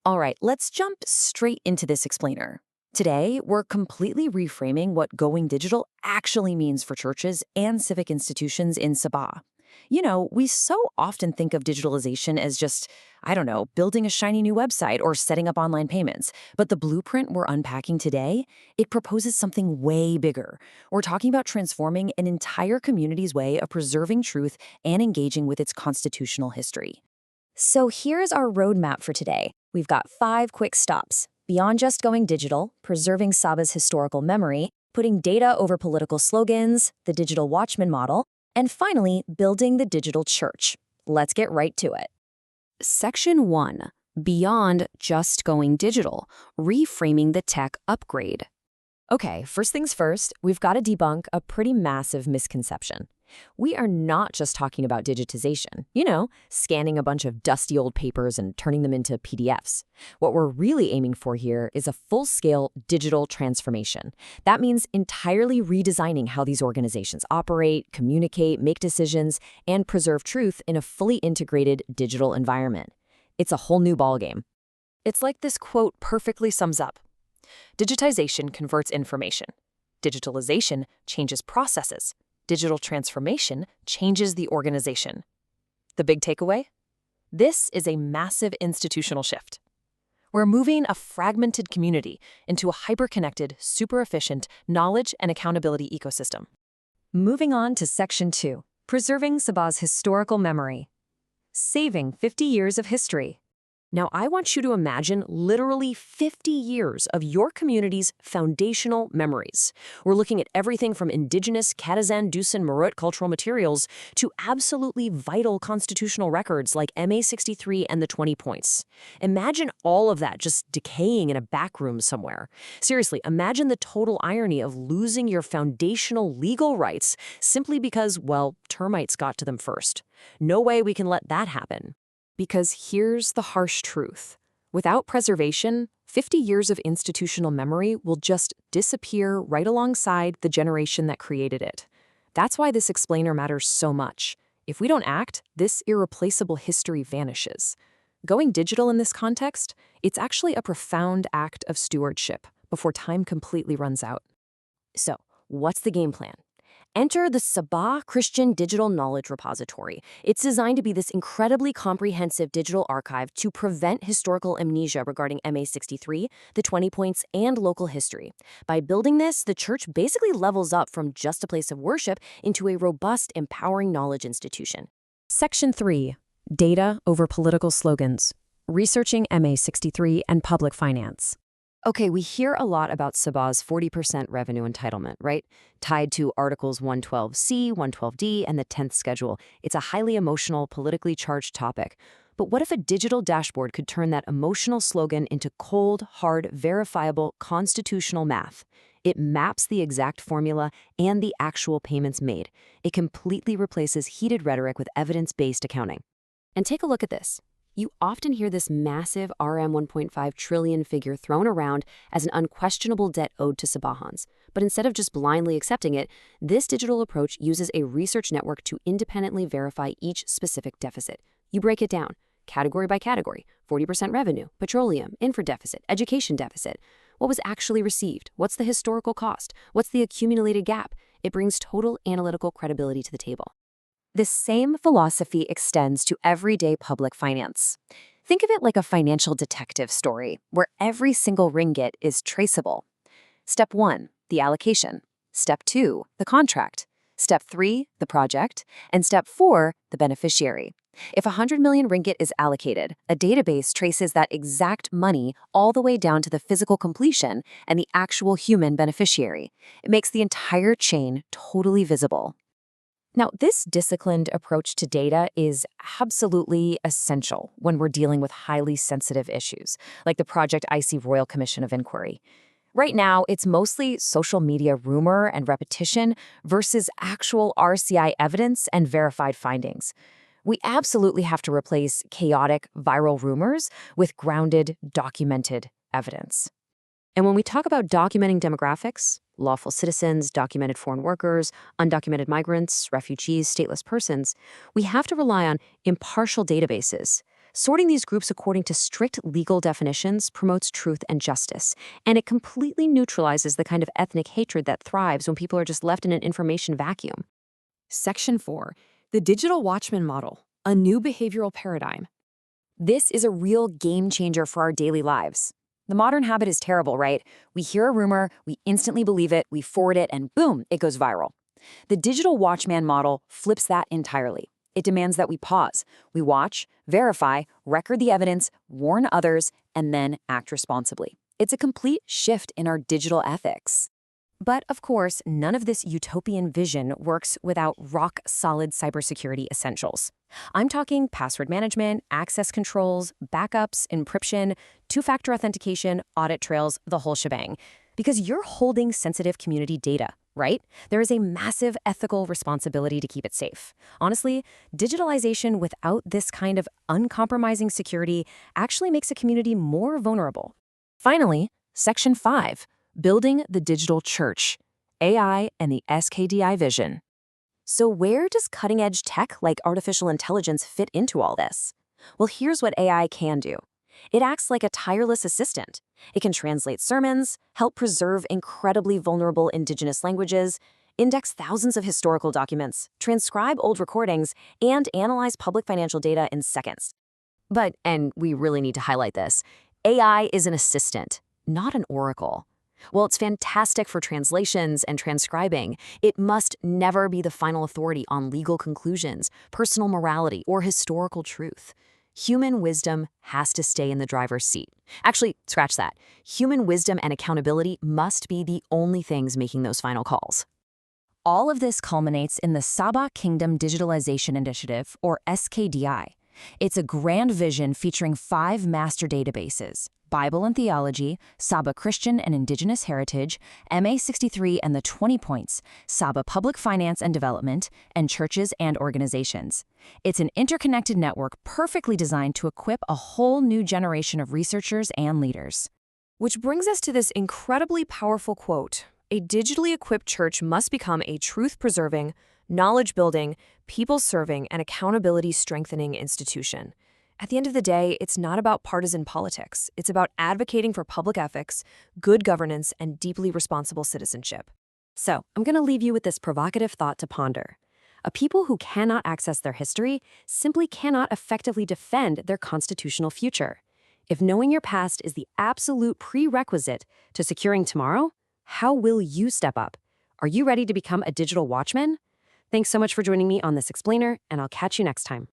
All right, let's jump straight into this explainer. Today, we're completely reframing what going digital actually means for churches and civic institutions in Sabah. We so often think of digitalization as just, I don't know, building a shiny new website or setting up online payments. But the blueprint we're unpacking today, it proposes something way bigger. We're talking about transforming an entire community's way of preserving truth and engaging with its constitutional history. So here's our roadmap for today. We've got 5 quick stops. Beyond just going digital, preserving Sabah's historical memory, putting data over political slogans, the digital watchman model, and finally, building the digital church. Let's get right to it. Section 1. Beyond just going digital, reframing the tech upgrade. Okay, first things first, we've got to debunk a pretty massive misconception. We are not just talking about digitization, scanning a bunch of dusty old papers and turning them into PDFs. What we're really aiming for here is a full-scale digital transformation. That means entirely redesigning how these organizations operate, communicate, make decisions, and preserve truth in a fully integrated digital environment. It's a whole new ballgame. It's like this quote perfectly sums up. Digitization converts information. Digitalization changes processes. Digital transformation changes the organization. The big takeaway? This is a massive institutional shift. We're moving a fragmented community into a hyper-connected, super-efficient knowledge and accountability ecosystem. Moving on to Section 2, preserving Sabah's historical memory. Saving 50 years of history. Now, I want you to imagine literally 50 years of your community's foundational memories. We're looking at everything from indigenous Katazan, Dusun, Marut cultural materials to absolutely vital constitutional records like MA63 and the 20 points. Imagine all of that just decaying in a back room somewhere. Seriously, imagine the total irony of losing your foundational legal rights simply because, well, termites got to them first. No way we can let that happen. Because here's the harsh truth. Without preservation, 50 years of institutional memory will just disappear right alongside the generation that created it. That's why this explainer matters so much. If we don't act, this irreplaceable history vanishes. Going digital in this context, it's actually a profound act of stewardship before time completely runs out. So, what's the game plan? Enter the Sabah Christian Digital Knowledge Repository. It's designed to be this incredibly comprehensive digital archive to prevent historical amnesia regarding MA63, the 20 points, and local history. By building this, the church basically levels up from just a place of worship into a robust, empowering knowledge institution. Section 3. Data over political slogans. Researching MA63 and public finance. Okay, we hear a lot about Sabah's 40% revenue entitlement, right? Tied to Articles 112C, 112D, and the 10th Schedule. It's a highly emotional, politically charged topic. But what if a digital dashboard could turn that emotional slogan into cold, hard, verifiable, constitutional math? It maps the exact formula and the actual payments made. It completely replaces heated rhetoric with evidence-based accounting. And take a look at this. You often hear this massive RM 1.5 trillion figure thrown around as an unquestionable debt owed to Sabahans. But instead of just blindly accepting it, this digital approach uses a research network to independently verify each specific deficit. You break it down, category by category: 40% revenue, petroleum, infra deficit, education deficit. What was actually received? What's the historical cost? What's the accumulated gap? It brings total analytical credibility to the table. This same philosophy extends to everyday public finance. Think of it like a financial detective story, where every single ringgit is traceable. Step 1, the allocation. Step 2, the contract. Step 3, the project. And Step 4, the beneficiary. If 100 million ringgit is allocated, a database traces that exact money all the way down to the physical completion and the actual human beneficiary. It makes the entire chain totally visible. Now, this disciplined approach to data is absolutely essential when we're dealing with highly sensitive issues, like the Project IC Royal Commission of Inquiry. Right now, it's mostly social media rumor and repetition versus actual RCI evidence and verified findings. We absolutely have to replace chaotic viral rumors with grounded, documented evidence. And when we talk about documenting demographics, lawful citizens, documented foreign workers, undocumented migrants, refugees, stateless persons, we have to rely on impartial databases. Sorting these groups according to strict legal definitions promotes truth and justice, and it completely neutralizes the kind of ethnic hatred that thrives when people are just left in an information vacuum. Section 4. The Digital Watchman Model, a new behavioral paradigm. This is a real game changer for our daily lives. The modern habit is terrible, right? We hear a rumor, we instantly believe it, we forward it, and boom, it goes viral. The Digital Watchman model flips that entirely. It demands that we pause, we watch, verify, record the evidence, warn others, and then act responsibly. It's a complete shift in our digital ethics. But of course, none of this utopian vision works without rock-solid cybersecurity essentials. I'm talking password management, access controls, backups, encryption, two-factor authentication, audit trails, the whole shebang. Because you're holding sensitive community data, right? There is a massive ethical responsibility to keep it safe. Honestly, digitalization without this kind of uncompromising security actually makes a community more vulnerable. Finally, Section 5. Building the Digital Church, AI and the SKDI Vision. So where does cutting-edge tech like artificial intelligence fit into all this? Well, here's what AI can do. It acts like a tireless assistant. It can translate sermons, help preserve incredibly vulnerable indigenous languages, index thousands of historical documents, transcribe old recordings, and analyze public financial data in seconds. But, and we really need to highlight this, AI is an assistant, not an oracle. While it's fantastic for translations and transcribing, it must never be the final authority on legal conclusions, personal morality, or historical truth. Human wisdom has to stay in the driver's seat. Actually, scratch that. Human wisdom and accountability must be the only things making those final calls. All of this culminates in the Saba Kingdom Digitalization Initiative, or SKDI. It's a grand vision featuring 5 master databases: Bible and Theology, Saba Christian and Indigenous Heritage, MA63 and the 20 Points, Saba Public Finance and Development, and Churches and Organizations. It's an interconnected network perfectly designed to equip a whole new generation of researchers and leaders. Which brings us to this incredibly powerful quote. A digitally equipped church must become a truth-preserving, knowledge-building, people-serving, and accountability-strengthening institution. At the end of the day, it's not about partisan politics. It's about advocating for public ethics, good governance, and deeply responsible citizenship. So, I'm going to leave you with this provocative thought to ponder. A people who cannot access their history simply cannot effectively defend their constitutional future. If knowing your past is the absolute prerequisite to securing tomorrow, how will you step up? Are you ready to become a digital watchman? Thanks so much for joining me on this explainer, and I'll catch you next time.